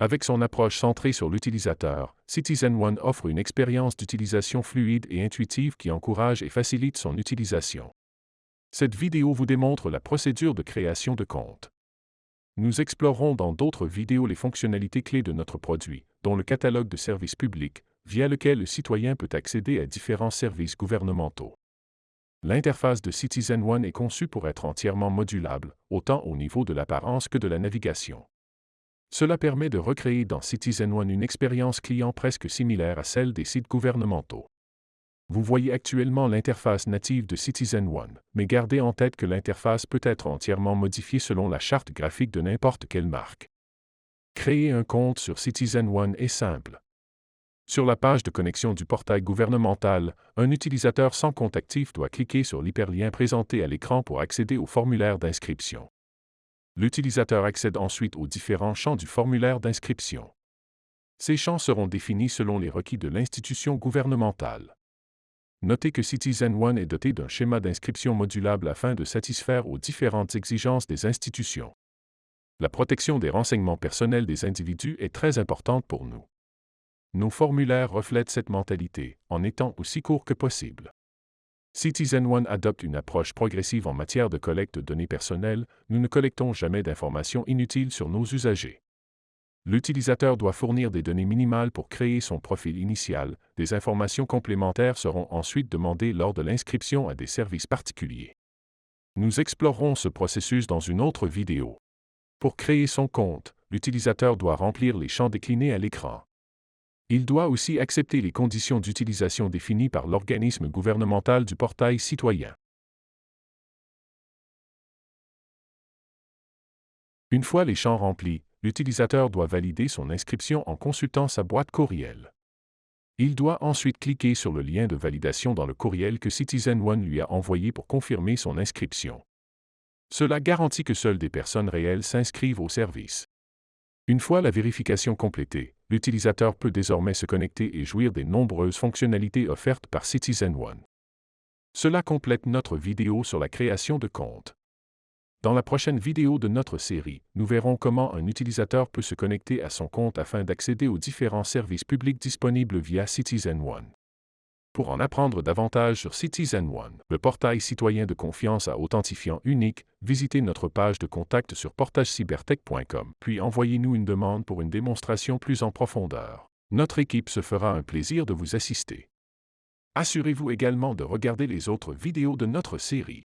Avec son approche centrée sur l'utilisateur, Citizen One offre une expérience d'utilisation fluide et intuitive qui encourage et facilite son utilisation. Cette vidéo vous démontre la procédure de création de compte. Nous explorerons dans d'autres vidéos les fonctionnalités clés de notre produit, dont le catalogue de services publics, via lequel le citoyen peut accéder à différents services gouvernementaux. L'interface de Citizen One est conçue pour être entièrement modulable, autant au niveau de l'apparence que de la navigation. Cela permet de recréer dans Citizen One une expérience client presque similaire à celle des sites gouvernementaux. Vous voyez actuellement l'interface native de Citizen One, mais gardez en tête que l'interface peut être entièrement modifiée selon la charte graphique de n'importe quelle marque. Créer un compte sur Citizen One est simple. Sur la page de connexion du portail gouvernemental, un utilisateur sans compte actif doit cliquer sur l'hyperlien présenté à l'écran pour accéder au formulaire d'inscription. L'utilisateur accède ensuite aux différents champs du formulaire d'inscription. Ces champs seront définis selon les requis de l'institution gouvernementale. Notez que Citizen One est doté d'un schéma d'inscription modulable afin de satisfaire aux différentes exigences des institutions. La protection des renseignements personnels des individus est très importante pour nous. Nos formulaires reflètent cette mentalité, en étant aussi courts que possible. Citizen One adopte une approche progressive en matière de collecte de données personnelles, nous ne collectons jamais d'informations inutiles sur nos usagers. L'utilisateur doit fournir des données minimales pour créer son profil initial, des informations complémentaires seront ensuite demandées lors de l'inscription à des services particuliers. Nous explorerons ce processus dans une autre vidéo. Pour créer son compte, l'utilisateur doit remplir les champs déclinés à l'écran. Il doit aussi accepter les conditions d'utilisation définies par l'organisme gouvernemental du portail citoyen. Une fois les champs remplis, l'utilisateur doit valider son inscription en consultant sa boîte courriel. Il doit ensuite cliquer sur le lien de validation dans le courriel que Citizen One lui a envoyé pour confirmer son inscription. Cela garantit que seules des personnes réelles s'inscrivent au service. Une fois la vérification complétée, l'utilisateur peut désormais se connecter et jouir des nombreuses fonctionnalités offertes par Citizen One. Cela complète notre vidéo sur la création de compte. Dans la prochaine vidéo de notre série, nous verrons comment un utilisateur peut se connecter à son compte afin d'accéder aux différents services publics disponibles via Citizen One. Pour en apprendre davantage sur Citizen One, le portail citoyen de confiance à authentifiant unique, visitez notre page de contact sur portagecybertech.com, puis envoyez-nous une demande pour une démonstration plus en profondeur. Notre équipe se fera un plaisir de vous assister. Assurez-vous également de regarder les autres vidéos de notre série.